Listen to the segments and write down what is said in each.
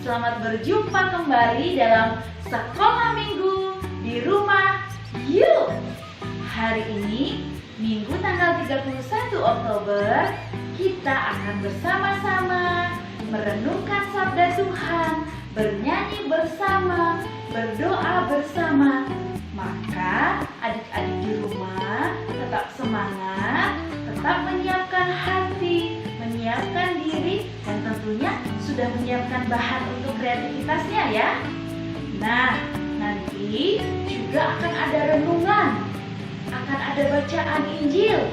Selamat berjumpa kembali dalam Sekolah Minggu di Rumah Yuk. Hari ini, Minggu tanggal 31 Oktober, kita akan bersama-sama merenungkan sabda Tuhan, bernyanyi bersama, berdoa bersama. Maka adik-adik di rumah tetap semangat, tetap menyiapkan hati, menyiapkan diri, dan tentunya sudah menyiapkan bahan untuk kreativitasnya ya. Nah, nanti juga akan ada renungan, akan ada bacaan Injil.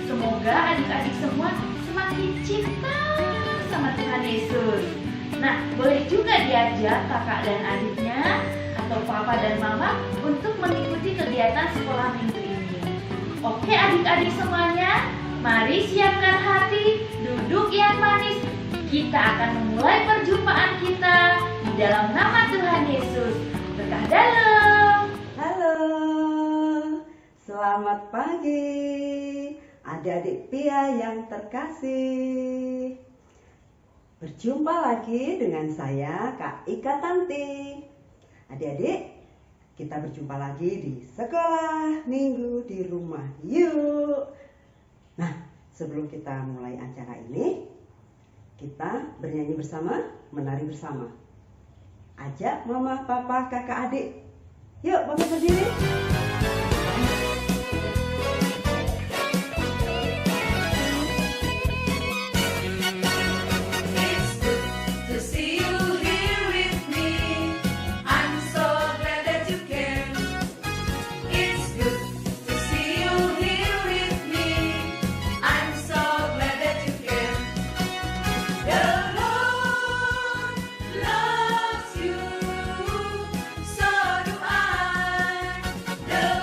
Semoga adik-adik semua semakin cinta sama Tuhan Yesus. Nah, boleh juga diajak kakak dan adiknya atau papa dan mama untuk mengikuti kegiatan sekolah minggu ini. Oke adik-adik semuanya, mari siapkan hati, duduk yang manis. Kita akan memulai perjumpaan kita di dalam nama Tuhan Yesus. Berkah dalam. Halo, selamat pagi adik-adik Pia yang terkasih. Berjumpa lagi dengan saya Kak Ika Tanti. Adik-adik, kita berjumpa lagi di Sekolah Minggu di Rumah Yuk. Nah, sebelum kita mulai acara ini, kita bernyanyi bersama, menari bersama. Ajak mama, papa, kakak, adik. Yuk, bangun berdiri. The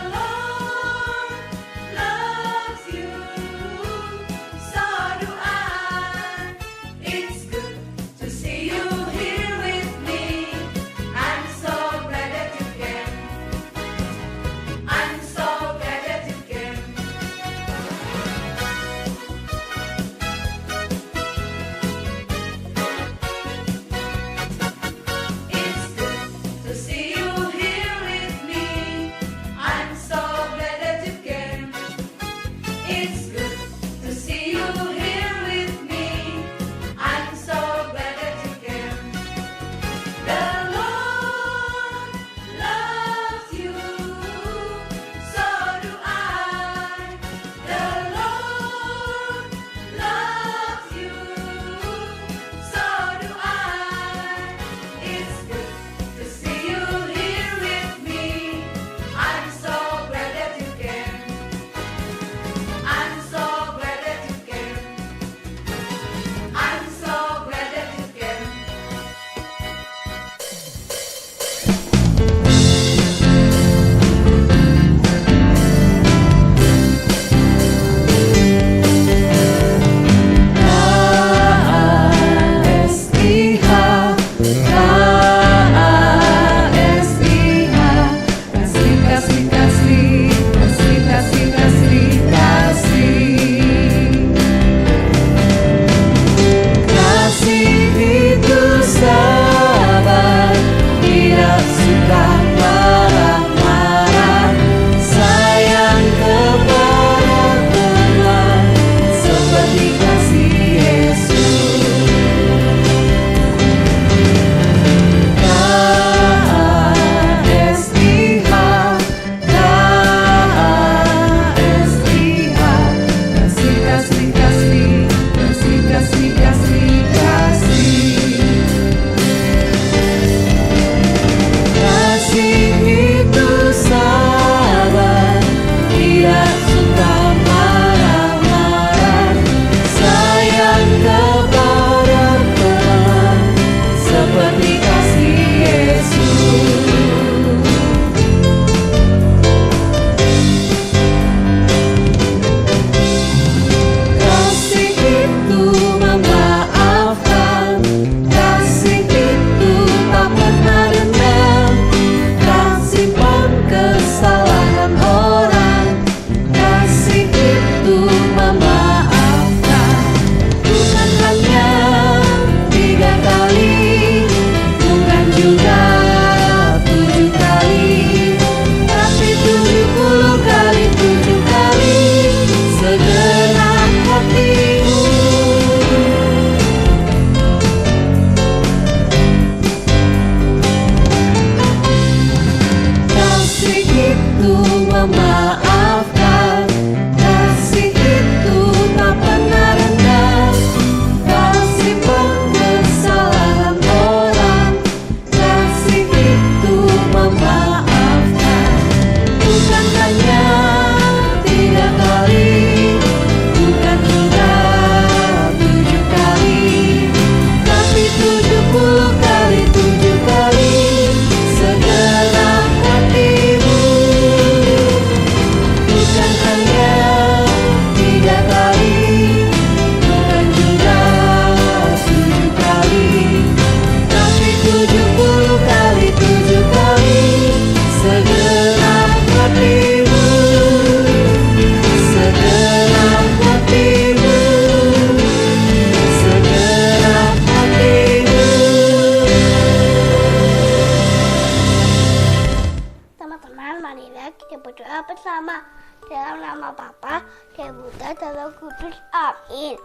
Dalam nama Bapa dan Putra dan Roh Kudus. Amin.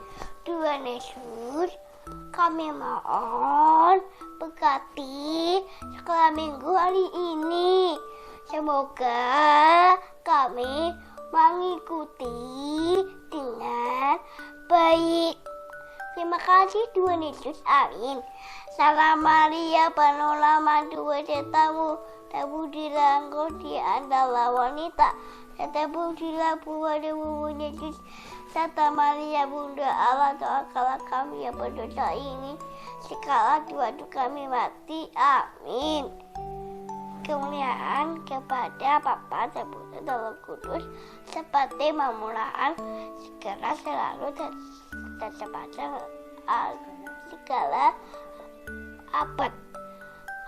Tuhan Yesus, kami mohon berkati sekolah minggu hari ini. Semoga kami mengikuti dengan baik. Terima kasih Tuhan Yesus. Amin. Salam Maria, penuh rahmat Tuhan sertamu, terpujilah engkau di antara wanita, dan terpujilah buah dari Yesus. Santa Maria, Bunda Allah, doakanlah kami yang berdosa ini, sekarang waktu kami mati. Amin. Kemuliaan kepada Bapa dan Putra dan Roh Kudus, seperti permulaan, sekarang, selalu, dan sepanjang segala abad.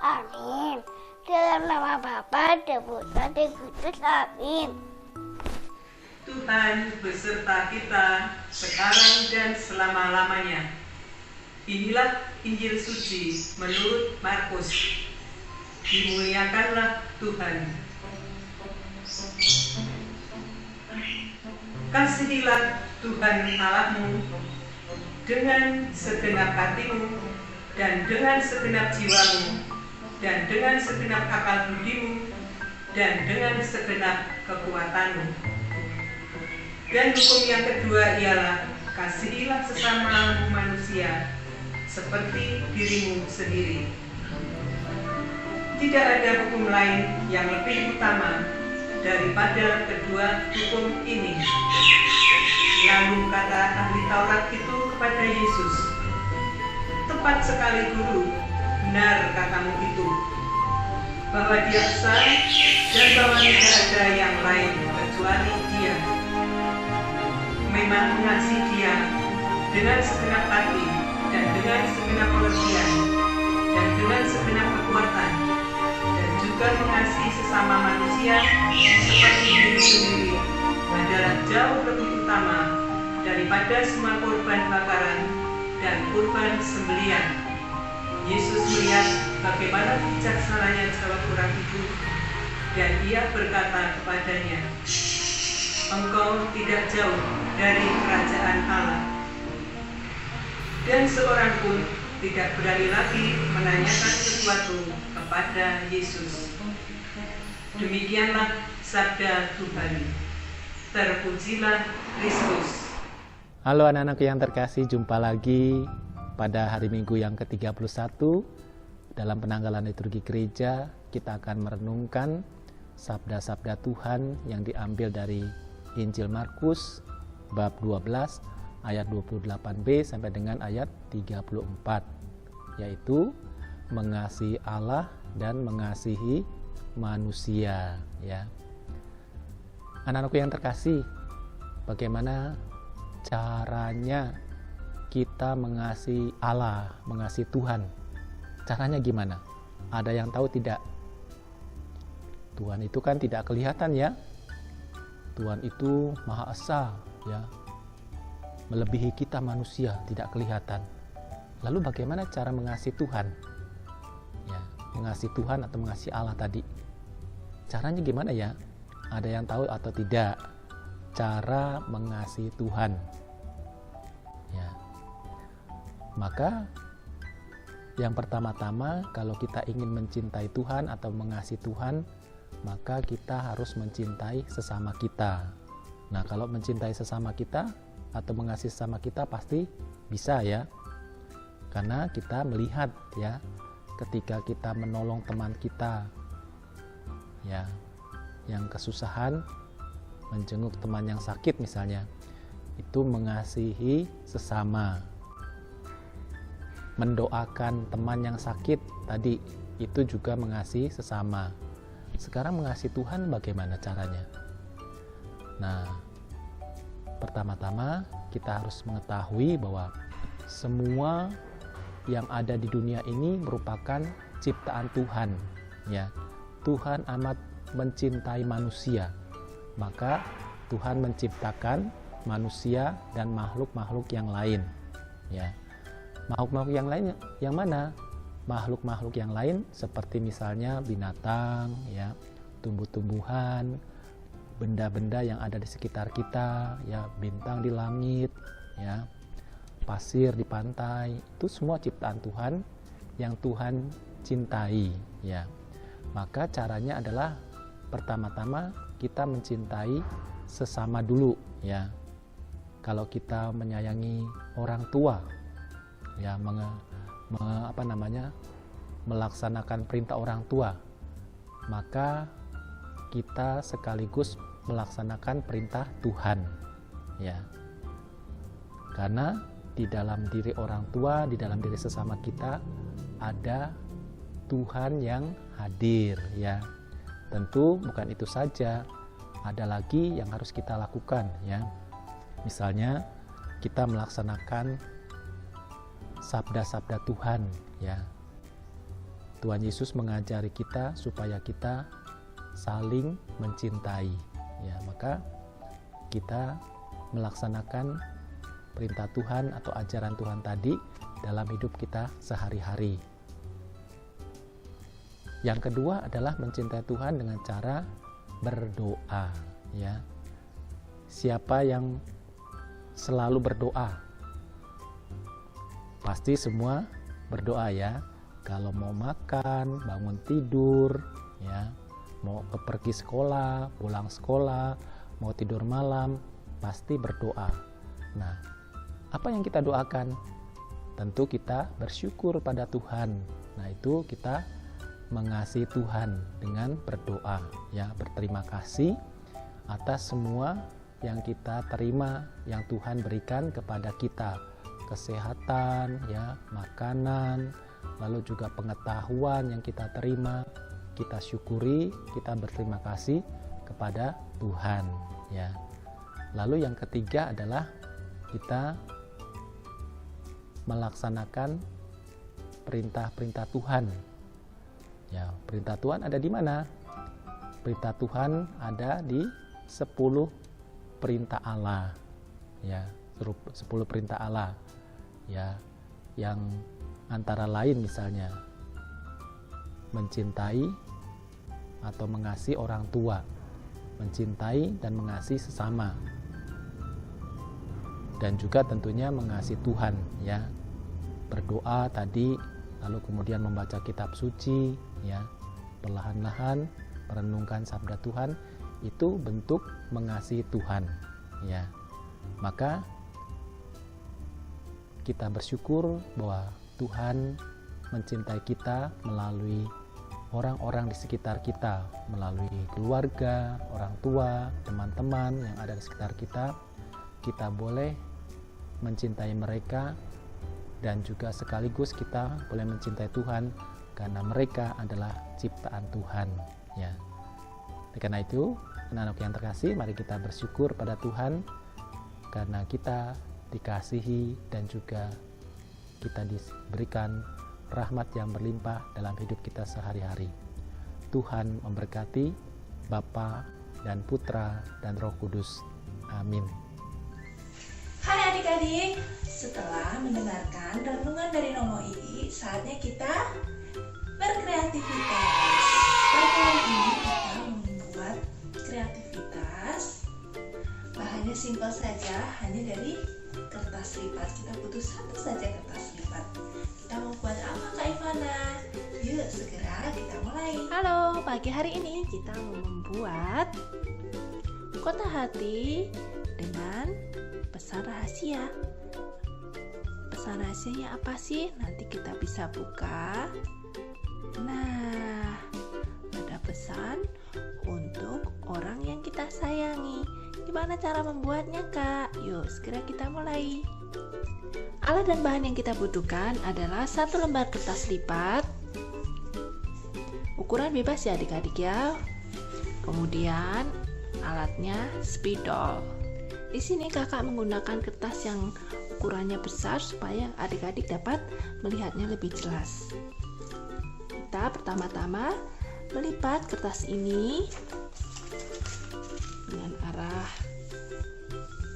Amin. Dalam nama Bapa dan Putra dan Roh Kudus. Amin. Tuhan beserta kita sekarang dan selama-lamanya. Inilah Injil suci menurut Markus. Dimuliakanlah Tuhan. Kasihilah Tuhan Allahmu dengan segenap hatimu dan dengan segenap jiwamu dan dengan segenap akal budimu dan dengan segenap kekuatanmu. Dan hukum yang kedua ialah kasihilah sesama manusia seperti dirimu sendiri. Tidak ada hukum lain yang lebih utama daripada kedua hukum ini. Lalu kata ahli Taurat itu kepada Yesus, "Tepat sekali Guru, benar katamu itu, bahwa Dia esa dan bahwa tidak ada yang lain kecuali Dia. Memang mengasihi Dia dengan segenap hati dan dengan segenap pengertian dan dengan segenap kekuatan, dan juga mengasihi sesama manusia seperti diri sendiri adalah jauh lebih utama daripada semua korban bakaran dan kurban sembelian." Yesus melihat bagaimana bijaksananya jawab orang itu, dan Ia berkata kepadanya, "Engkau tidak jauh dari kerajaan Allah." Dan seorang pun tidak berani lagi menanyakan sesuatu kepada Yesus. Demikianlah sabda Tuhan. Terpujilah Kristus. Halo anak-anak yang terkasih, jumpa lagi pada hari Minggu yang ke-31. Dalam penanggalan liturgi gereja, kita akan merenungkan sabda-sabda Tuhan yang diambil dari Injil Markus bab 12 ayat 28b sampai dengan ayat 34, yaitu mengasihi Allah dan mengasihi manusia, ya. Anak-anakku yang terkasih, bagaimana caranya kita mengasihi Allah, mengasihi Tuhan? Caranya gimana? Ada yang tahu tidak? Tuhan itu kan tidak kelihatan, ya. Tuhan itu Maha Esa, ya, melebihi kita manusia, tidak kelihatan. Lalu bagaimana cara mengasihi Tuhan? Ya, mengasihi Tuhan atau mengasihi Allah tadi. Caranya gimana ya? Ada yang tahu atau tidak? Cara mengasihi Tuhan. Ya. Maka yang pertama-tama, kalau kita ingin mencintai Tuhan atau mengasihi Tuhan, maka kita harus mencintai sesama kita. Nah, kalau mencintai sesama kita atau mengasihi sesama kita pasti bisa, ya. Karena kita melihat, ya, ketika kita menolong teman kita, ya, yang kesusahan, menjenguk teman yang sakit misalnya, itu mengasihi sesama. Mendoakan teman yang sakit tadi, itu juga mengasihi sesama. Sekarang mengasihi Tuhan bagaimana caranya? Nah, pertama-tama kita harus mengetahui bahwa semua yang ada di dunia ini merupakan ciptaan Tuhan, ya. Tuhan amat mencintai manusia, maka Tuhan menciptakan manusia dan makhluk-makhluk yang lain, ya. Makhluk-makhluk yang lain yang mana? Makhluk-makhluk yang lain seperti misalnya binatang, ya, tumbuh-tumbuhan, benda-benda yang ada di sekitar kita, ya, bintang di langit, ya, pasir di pantai, itu semua ciptaan Tuhan yang Tuhan cintai, ya. Maka caranya adalah pertama-tama kita mencintai sesama dulu, ya. Kalau kita menyayangi orang tua, ya, melaksanakan perintah orang tua, maka kita sekaligus melaksanakan perintah Tuhan, ya. Karena di dalam diri orang tua, di dalam diri sesama kita ada Tuhan yang hadir, ya. Tentu bukan itu saja, ada lagi yang harus kita lakukan, ya. Misalnya kita melaksanakan sabda-sabda Tuhan, ya. Tuhan Yesus mengajari kita supaya kita saling mencintai, ya. Maka kita melaksanakan perintah Tuhan atau ajaran Tuhan tadi dalam hidup kita sehari-hari. Yang kedua adalah mencintai Tuhan dengan cara berdoa, ya. Siapa yang selalu berdoa? Pasti semua berdoa, ya. Kalau mau makan, bangun tidur, ya, mau pergi sekolah, pulang sekolah, mau tidur malam, pasti berdoa. Nah, apa yang kita doakan? Tentu kita bersyukur pada Tuhan. Nah, itu kita mengasihi Tuhan dengan berdoa, ya, berterima kasih atas semua yang kita terima, yang Tuhan berikan kepada kita, kesehatan, ya, makanan, lalu juga pengetahuan yang kita terima, kita syukuri, kita berterima kasih kepada Tuhan, ya. Lalu yang ketiga adalah kita melaksanakan perintah-perintah Tuhan. Ya, perintah Tuhan ada di mana? Perintah Tuhan ada di 10 perintah Allah. Ya, 10 perintah Allah. Ya, yang antara lain misalnya mencintai atau mengasihi orang tua, mencintai dan mengasihi sesama, dan juga tentunya mengasihi Tuhan, ya. Berdoa tadi, lalu kemudian membaca kitab suci, ya, perlahan-lahan merenungkan sabda Tuhan, itu bentuk mengasihi Tuhan, ya. Maka kita bersyukur bahwa Tuhan mencintai kita melalui orang-orang di sekitar kita, melalui keluarga, orang tua, teman-teman yang ada di sekitar kita. Kita boleh mencintai mereka, dan juga sekaligus kita boleh mencintai Tuhan karena mereka adalah ciptaan Tuhan, ya. Karena itu, anak-anak yang terkasih, mari kita bersyukur pada Tuhan karena kita dikasihi dan juga kita diberikan rahmat yang berlimpah dalam hidup kita sehari-hari. Tuhan memberkati Bapa dan Putra dan Roh Kudus. Amin. Hai adik-adik, setelah mendengarkan renungan dari Nono Ii, saatnya kita berkreativitas. Pada kali ini kita membuat kreativitas. Bahannya simpel saja, hanya dari kertas lipat. Kita butuh satu saja kertas lipat. Kita mau buat apa Kak Ivana? Yuk segera kita mulai. Halo, pagi hari ini kita mau membuat kotak hati dengan pesan rahasia. Pesan rahasianya apa sih? Nanti kita bisa buka. Nah, ada pesan untuk orang yang kita sayangi. Gimana cara membuatnya, Kak? Yuk, segera kita mulai. Alat dan bahan yang kita butuhkan adalah 1 lembar kertas lipat. Ukuran bebas ya adik-adik ya. Kemudian alatnya spidol. Di sini kakak menggunakan kertas yang ukurannya besar supaya adik-adik dapat melihatnya lebih jelas. Kita pertama-tama melipat kertas ini dengan arah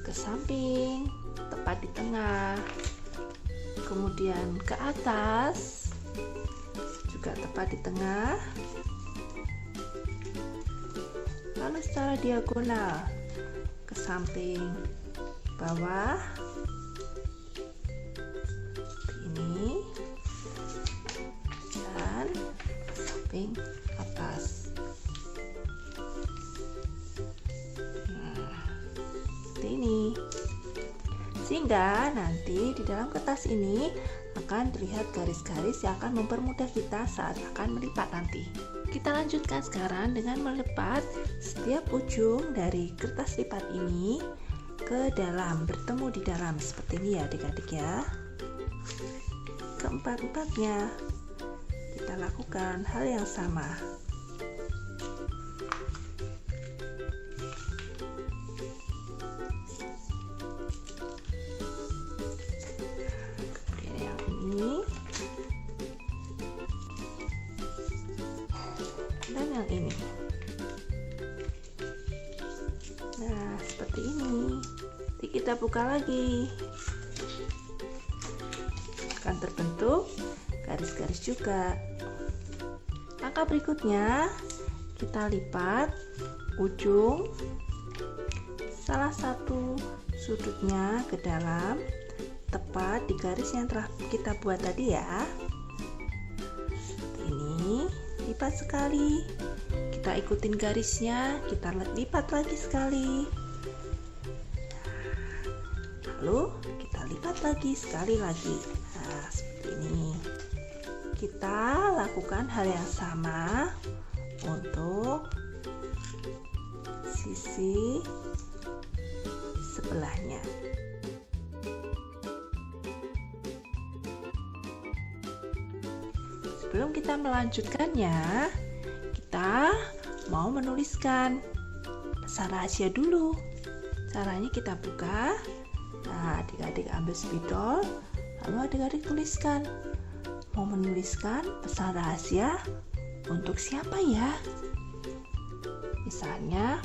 ke samping, tepat di tengah, kemudian ke atas, juga tepat di tengah. lalu secara diagonal ke samping bawah ini dan samping atas. Seperti ini, sehingga nanti di dalam kertas ini akan terlihat garis-garis yang akan mempermudah kita saat akan melipat nanti. Kita lanjutkan sekarang dengan melipat setiap ujung dari kertas lipat ini ke dalam, bertemu di dalam seperti ini ya adik-adik ya. Keempat-empatnya kita lakukan hal yang sama. Dan yang ini. Nah, seperti ini. Jadi kita buka lagi. Akan terbentuk garis-garis juga. Langkah berikutnya, kita lipat ujung salah satu sudutnya ke dalam, tepat di garis yang telah kita buat tadi ya. Seperti ini. Lipat sekali, kita ikutin garisnya, kita lipat lagi sekali, lalu kita lipat lagi sekali lagi. Nah, seperti ini. Kita lakukan hal yang sama untuk sisi sebelahnya. Sebelum kita melanjutkannya, kita mau menuliskan pesan rahasia dulu. Caranya kita buka. Nah, adik-adik ambil spidol, lalu adik-adik tuliskan. Mau menuliskan pesan rahasia untuk siapa ya? Misalnya,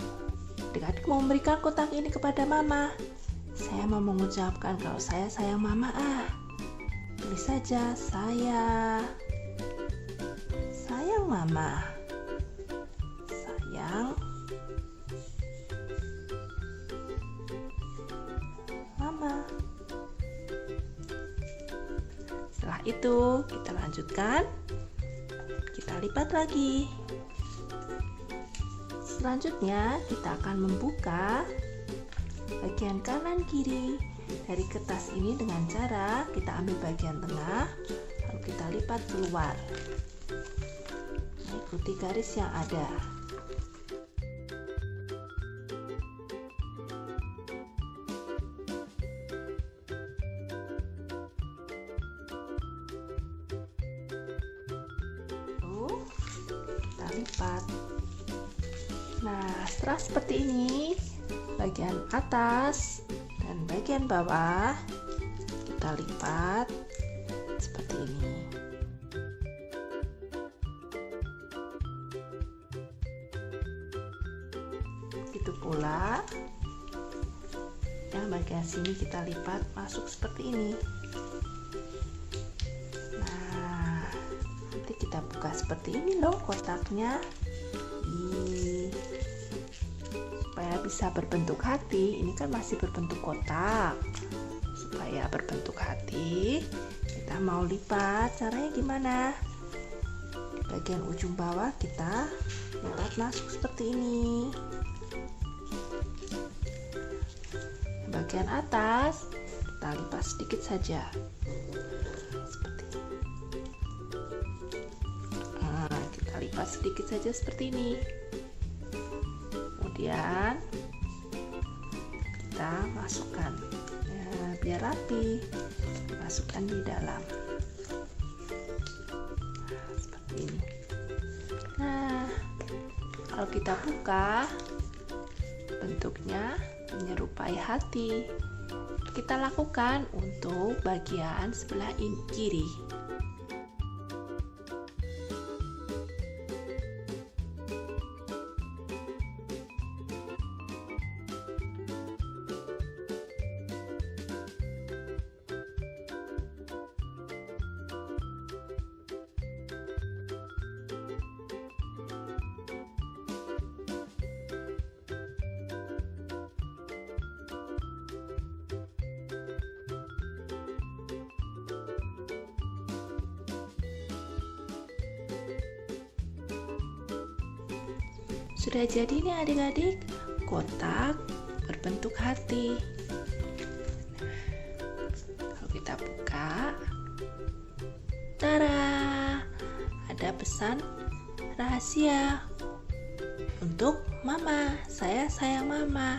adik-adik mau memberikan kotak ini kepada mama. Saya mau mengucapkan kalau saya sayang mama. Tulis saja, sayang mama, sayang mama. Setelah itu kita lanjutkan, kita lipat lagi. Selanjutnya kita akan membuka bagian kanan kiri dari kertas ini dengan cara kita ambil bagian tengah, lalu kita lipat keluar. Ikuti garis yang ada. Lalu kita lipat. Nah, setelah seperti ini, bagian atas dan bagian bawah kita lipat seperti ini. Itu pula yang bagian sini kita lipat masuk seperti ini. Nah, nanti kita buka seperti ini loh kotaknya. Supaya bisa berbentuk hati, ini kan masih berbentuk kotak. Supaya berbentuk hati, kita mau lipat. Caranya gimana? Di bagian ujung bawah kita lipat masuk seperti ini. Bagian atas kita lipat sedikit saja seperti ini. Nah, kita lipat sedikit saja seperti ini. Kemudian kita masukkan ya, biar rapi, masukkan di dalam. Nah, seperti ini. Nah, kalau kita buka, bentuknya menyerupai hati. Kita lakukan untuk bagian sebelah kiri. Sudah jadi nih adik-adik, kotak berbentuk hati. Kalau kita buka, tada, ada pesan rahasia untuk mama. Saya sayang mama.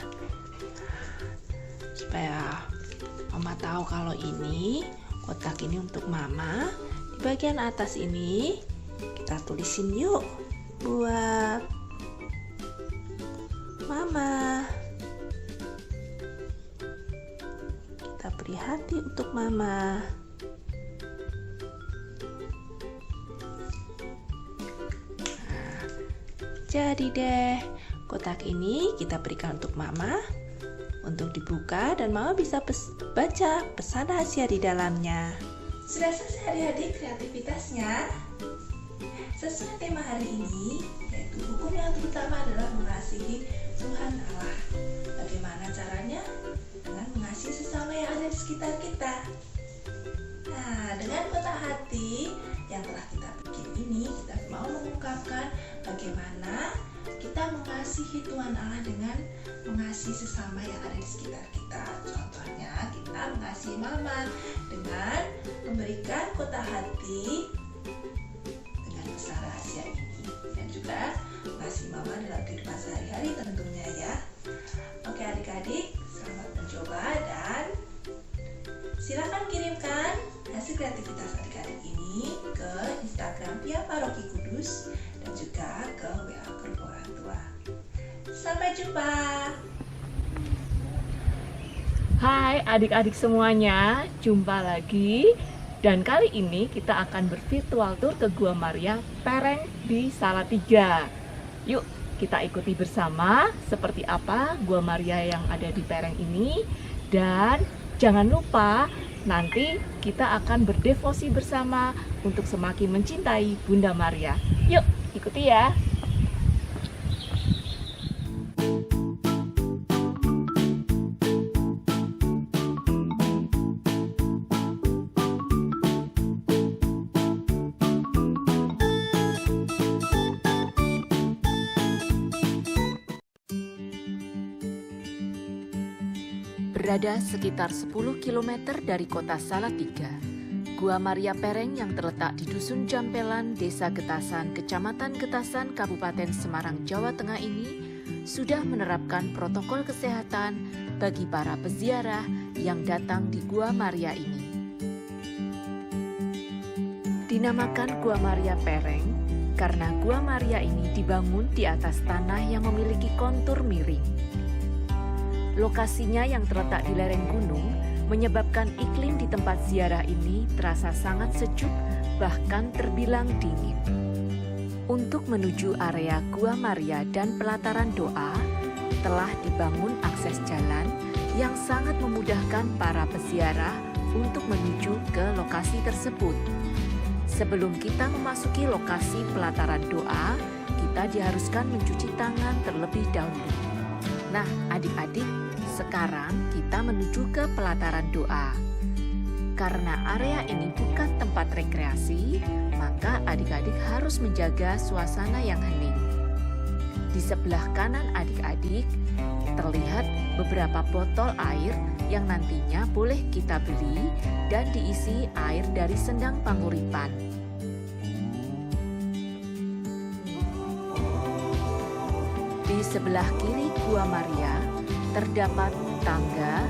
Supaya mama tahu kalau ini kotak ini untuk mama, di bagian atas ini kita tulisin yuk buat mama. Kita beri hati untuk mama. Nah, jadi deh, kotak ini kita berikan untuk mama untuk dibuka dan mama bisa baca pesan rahasia di dalamnya. Sudah selesai adik-adik kreativitasnya? Sesuai tema hari ini, yaitu hukum yang terutama adalah mengasihi Tuhan Allah. Bagaimana caranya? Dengan mengasihi sesama yang ada di sekitar kita. Nah, dengan kotak hati yang telah kita bikin ini, kita mau mengungkapkan bagaimana kita mengasihi Tuhan Allah dengan mengasihi sesama yang ada di sekitar kita. Contohnya, kita mengasihi mama dengan memberikan kotak hati dengan pesan rahasia ini, dan juga mengasihi mama dalam kehidupan sehari-hari tentunya ya. Oke adik-adik, selamat mencoba dan silakan kirimkan hasil kreativitas adik-adik ini ke Instagram Pia Paroki Kudus dan juga ke WA Grup Orang Tua. Sampai jumpa. Hai adik-adik semuanya, jumpa lagi. Dan kali ini kita akan bervirtual tour ke Gua Maria Pereng di Salatiga. Yuk kita ikuti bersama seperti apa Gua Maria yang ada di Pereng ini. Dan jangan lupa nanti kita akan berdevosi bersama untuk semakin mencintai Bunda Maria. Yuk ikuti ya. Berada sekitar 10 km dari kota Salatiga, Gua Maria Pereng yang terletak di Dusun Jampelan, Desa Getasan, Kecamatan Getasan, Kabupaten Semarang, Jawa Tengah ini sudah menerapkan protokol kesehatan bagi para peziarah yang datang di Gua Maria ini. Dinamakan Gua Maria Pereng karena Gua Maria ini dibangun di atas tanah yang memiliki kontur miring. Lokasinya yang terletak di lereng gunung menyebabkan iklim di tempat ziarah ini terasa sangat sejuk, bahkan terbilang dingin. Untuk menuju area Gua Maria dan pelataran doa, telah dibangun akses jalan yang sangat memudahkan para peziarah untuk menuju ke lokasi tersebut. Sebelum kita memasuki lokasi pelataran doa, kita diharuskan mencuci tangan terlebih dahulu. Nah, adik-adik, sekarang kita menuju ke pelataran doa. Karena area ini bukan tempat rekreasi, maka adik-adik harus menjaga suasana yang hening. Di sebelah kanan adik-adik, terlihat beberapa botol air yang nantinya boleh kita beli dan diisi air dari Sendang Panguripan. Di sebelah kiri Gua Maria terdapat tangga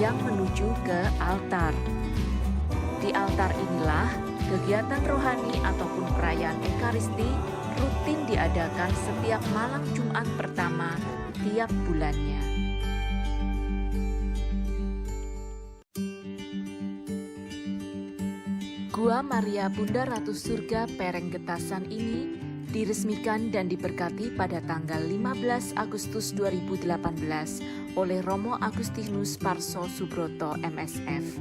yang menuju ke altar. Di altar inilah kegiatan rohani ataupun perayaan Ekaristi rutin diadakan setiap malam Jumat pertama tiap bulannya. Gua Maria Bunda Ratu Surga Pereng Getasan ini diresmikan dan diberkati pada tanggal 15 Agustus 2018 oleh Romo Agustinus Parso Subroto MSF.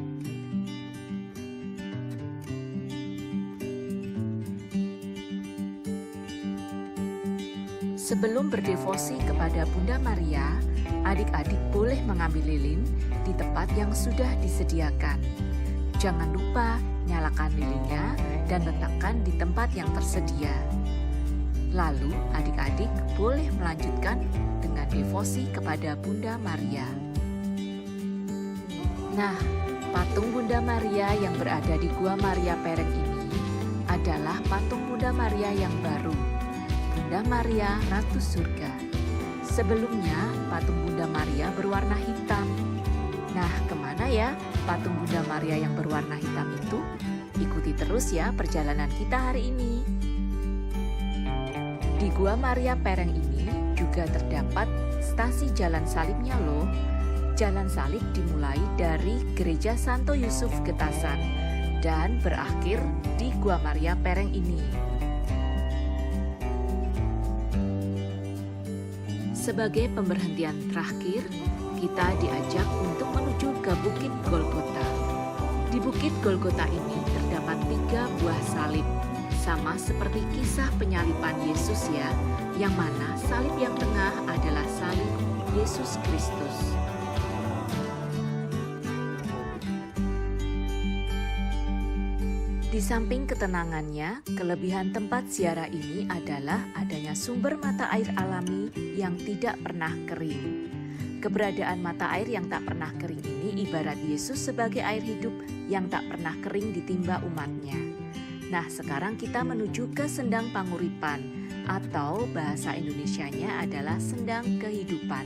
Sebelum berdevosi kepada Bunda Maria, adik-adik boleh mengambil lilin di tempat yang sudah disediakan. Jangan lupa nyalakan lilinnya dan letakkan di tempat yang tersedia. Lalu adik-adik boleh melanjutkan dengan devosi kepada Bunda Maria. Nah, patung Bunda Maria yang berada di Gua Maria Pereng ini adalah patung Bunda Maria yang baru, Bunda Maria Ratu Surga. Sebelumnya patung Bunda Maria berwarna hitam. Nah, kemana ya patung Bunda Maria yang berwarna hitam itu? Ikuti terus ya perjalanan kita hari ini. Di Gua Maria Pereng ini juga terdapat stasi jalan salibnya loh. Jalan salib dimulai dari Gereja Santo Yusuf Getasan dan berakhir di Gua Maria Pereng ini. Sebagai pemberhentian terakhir, kita diajak untuk menuju ke Bukit Golgota. Di Bukit Golgota ini terdapat 3 buah salib, sama seperti kisah penyaliban Yesus ya, yang mana salib yang tengah adalah salib Yesus Kristus. Di samping ketenangannya, kelebihan tempat ziarah ini adalah adanya sumber mata air alami yang tidak pernah kering. Keberadaan mata air yang tak pernah kering ini ibarat Yesus sebagai air hidup yang tak pernah kering ditimba umatnya. Nah, sekarang kita menuju ke Sendang Panguripan, atau bahasa Indonesianya adalah Sendang Kehidupan.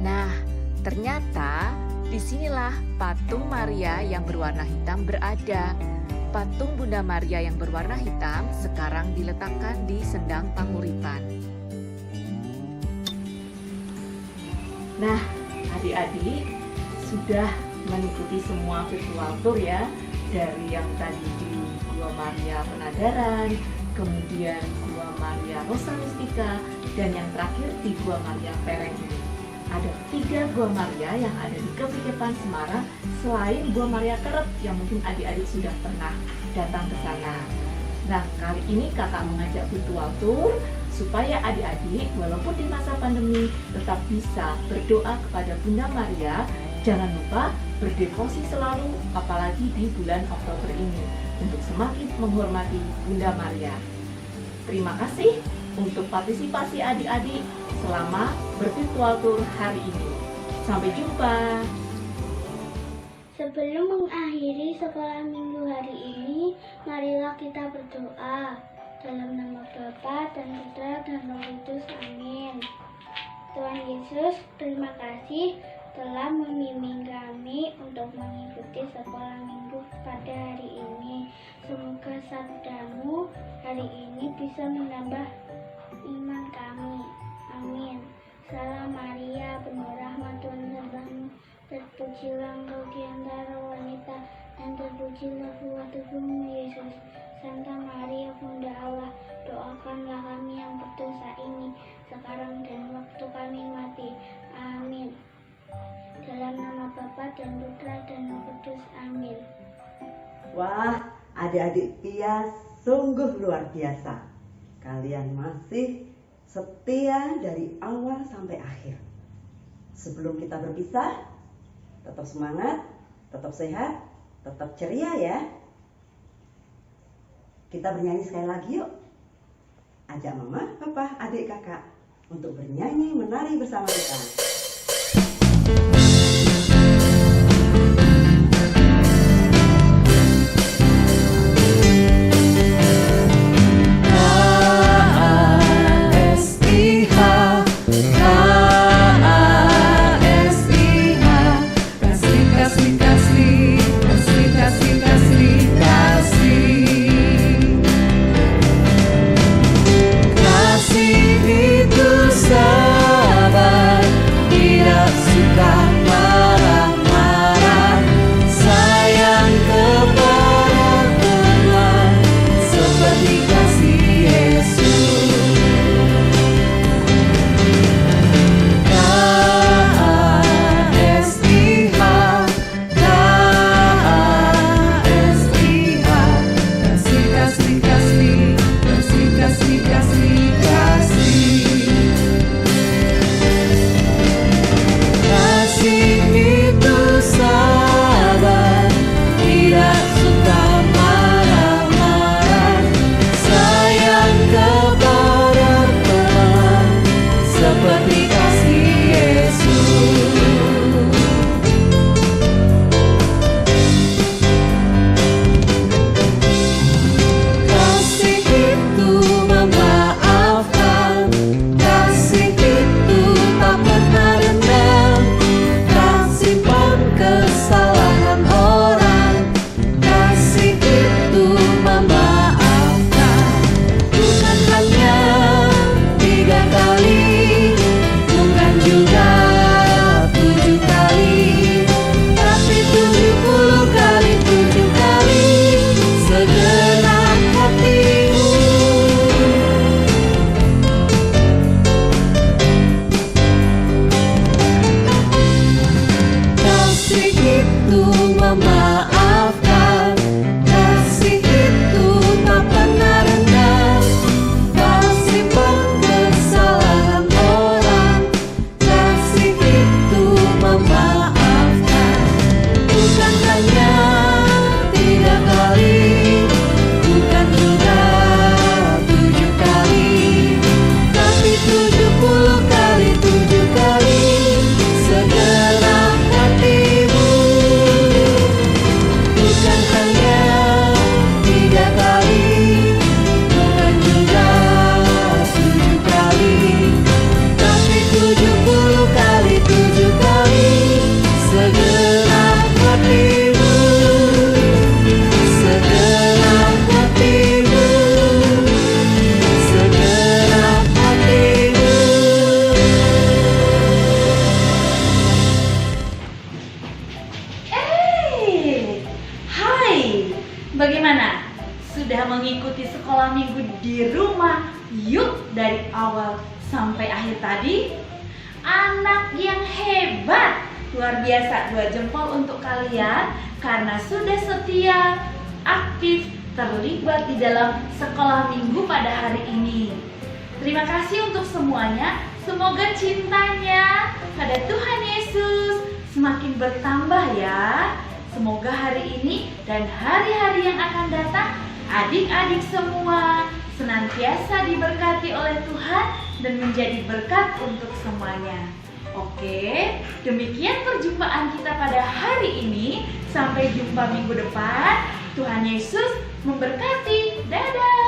Nah, ternyata disinilah patung Maria yang berwarna hitam berada. Patung Bunda Maria yang berwarna hitam sekarang diletakkan di Sendang Panguripan. Nah, adik-adik sudah mengikuti semua virtual tour ya, dari yang tadi di Gua Maria Penadaran, kemudian Gua Maria Rosa Mistika, dan yang terakhir di Gua Maria Pereng ini. Ada 3 Gua Maria yang ada di Kabupaten Semarang selain Gua Maria Kerep yang mungkin adik-adik sudah pernah datang ke sana. Nah, kali ini kakak mengajak virtual tour supaya adik-adik walaupun di masa pandemi tetap bisa berdoa kepada Bunda Maria. Jangan lupa berdevosi selalu, apalagi di bulan Oktober ini, untuk semakin menghormati Bunda Maria. Terima kasih untuk partisipasi adik-adik selama bervirtual tour hari ini. Sampai jumpa. Sebelum mengakhiri sekolah minggu hari ini, marilah kita berdoa. Dalam nama Bapa dan Putra dan Roh Kudus, amin. Tuhan Yesus, terima kasih telah membimbing kami untuk mengikuti sekolah minggu pada hari ini. Semoga sabdamu hari ini bisa menambah iman kami. Amin. Salam Maria, penuh rahmat, Tuhan sertamu. Terpujilah engkau di antara wanita, dan terpujilah buah tubuhmu, Yesus. Santa Maria, Bunda Allah, doakanlah kami yang berdosa ini, sekarang dan waktu kami mati. Amin. Dalam nama Bapa dan Putra dan Roh Kudus, amin. Wah, adik-adik Pia sungguh luar biasa. Kalian masih setia dari awal sampai akhir. Sebelum kita berpisah, tetap semangat, tetap sehat, tetap ceria ya. Kita bernyanyi sekali lagi yuk. Ajak mama, papa, adik, kakak untuk bernyanyi, menari bersama kita. Kasih itu sabar sekolah minggu di rumah yuk dari awal sampai akhir tadi? Anak yang hebat, luar biasa. 2 jempol untuk kalian karena sudah setia, aktif, terlibat di dalam sekolah minggu pada hari ini. Terima kasih untuk semuanya. Semoga cintanya pada Tuhan Yesus semakin bertambah ya. Semoga hari ini dan hari-hari yang akan datang adik-adik semua senantiasa diberkati oleh Tuhan dan menjadi berkat untuk semuanya. Oke, demikian perjumpaan kita pada hari ini. Sampai jumpa minggu depan. Tuhan Yesus memberkati. Dadah.